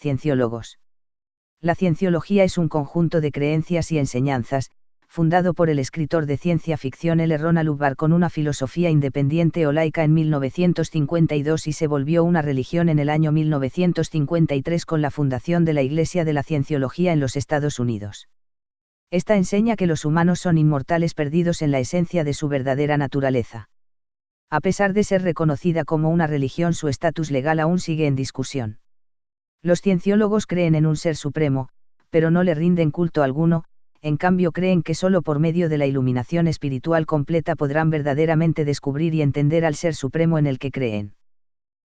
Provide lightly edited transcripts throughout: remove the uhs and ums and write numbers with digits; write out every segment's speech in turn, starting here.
Cienciólogos. La cienciología es un conjunto de creencias y enseñanzas, fundado por el escritor de ciencia ficción L. Ronald Hubbard con una filosofía independiente o laica en 1952 y se volvió una religión en el año 1953 con la fundación de la Iglesia de la Cienciología en los Estados Unidos. Esta enseña que los humanos son inmortales perdidos en la esencia de su verdadera naturaleza. A pesar de ser reconocida como una religión, su estatus legal aún sigue en discusión. Los cienciólogos creen en un ser supremo, pero no le rinden culto alguno, en cambio creen que solo por medio de la iluminación espiritual completa podrán verdaderamente descubrir y entender al ser supremo en el que creen.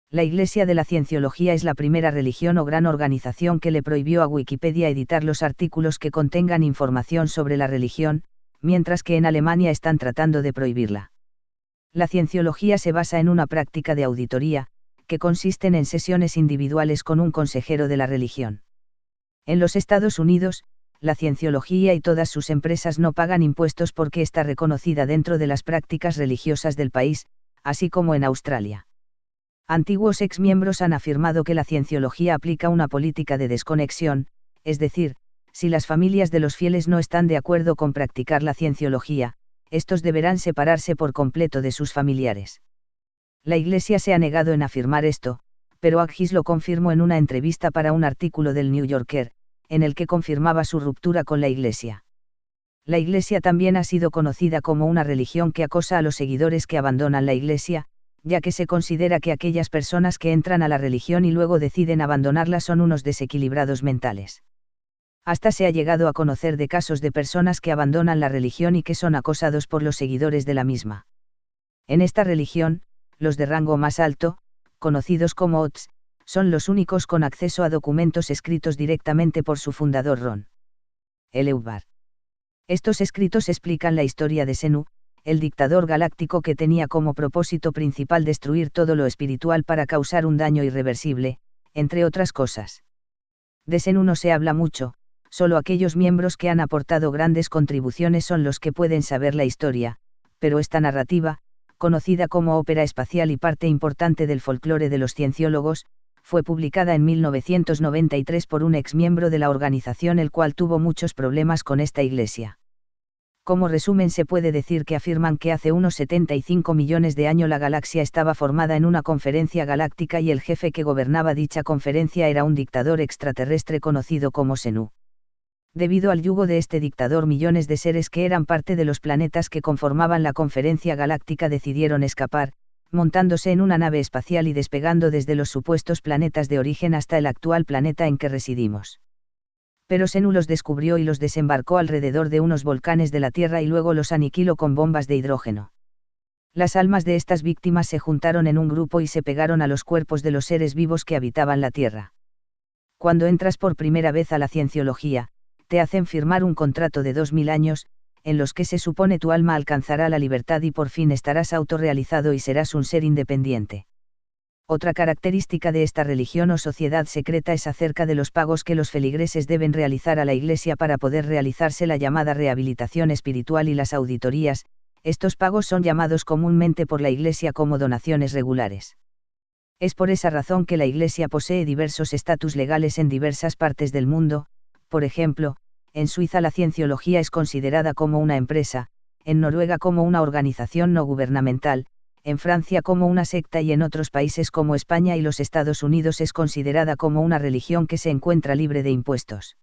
La Iglesia de la Cienciología es la primera religión o gran organización que le prohibió a Wikipedia editar los artículos que contengan información sobre la religión, mientras que en Alemania están tratando de prohibirla. La cienciología se basa en una práctica de auditoría, que consisten en sesiones individuales con un consejero de la religión. En los Estados Unidos, la cienciología y todas sus empresas no pagan impuestos porque está reconocida dentro de las prácticas religiosas del país, así como en Australia. Antiguos exmiembros han afirmado que la cienciología aplica una política de desconexión, es decir, si las familias de los fieles no están de acuerdo con practicar la cienciología, estos deberán separarse por completo de sus familiares. La Iglesia se ha negado en afirmar esto, pero Aggis lo confirmó en una entrevista para un artículo del New Yorker, en el que confirmaba su ruptura con la Iglesia. La Iglesia también ha sido conocida como una religión que acosa a los seguidores que abandonan la Iglesia, ya que se considera que aquellas personas que entran a la religión y luego deciden abandonarla son unos desequilibrados mentales. Hasta se ha llegado a conocer de casos de personas que abandonan la religión y que son acosados por los seguidores de la misma. En esta religión, los de rango más alto, conocidos como OTS, son los únicos con acceso a documentos escritos directamente por su fundador Ron L. Hubbard. Estos escritos explican la historia de Xenu, el dictador galáctico que tenía como propósito principal destruir todo lo espiritual para causar un daño irreversible, entre otras cosas. De Xenu no se habla mucho, solo aquellos miembros que han aportado grandes contribuciones son los que pueden saber la historia, pero esta narrativa, conocida como ópera espacial y parte importante del folclore de los cienciólogos, fue publicada en 1993 por un exmiembro de la organización el cual tuvo muchos problemas con esta iglesia. Como resumen se puede decir que afirman que hace unos 75 millones de años la galaxia estaba formada en una conferencia galáctica y el jefe que gobernaba dicha conferencia era un dictador extraterrestre conocido como Xenu. Debido al yugo de este dictador, millones de seres que eran parte de los planetas que conformaban la conferencia galáctica decidieron escapar, montándose en una nave espacial y despegando desde los supuestos planetas de origen hasta el actual planeta en que residimos. Pero Xenu los descubrió y los desembarcó alrededor de unos volcanes de la Tierra y luego los aniquiló con bombas de hidrógeno. Las almas de estas víctimas se juntaron en un grupo y se pegaron a los cuerpos de los seres vivos que habitaban la Tierra. Cuando entras por primera vez a la cienciología, te hacen firmar un contrato de 2000 años, en los que se supone tu alma alcanzará la libertad y por fin estarás autorrealizado y serás un ser independiente. Otra característica de esta religión o sociedad secreta es acerca de los pagos que los feligreses deben realizar a la Iglesia para poder realizarse la llamada rehabilitación espiritual y las auditorías. Estos pagos son llamados comúnmente por la Iglesia como donaciones regulares. Es por esa razón que la Iglesia posee diversos estatus legales en diversas partes del mundo. Por ejemplo, en Suiza la cienciología es considerada como una empresa, en Noruega como una organización no gubernamental, en Francia como una secta y en otros países como España y los Estados Unidos es considerada como una religión que se encuentra libre de impuestos.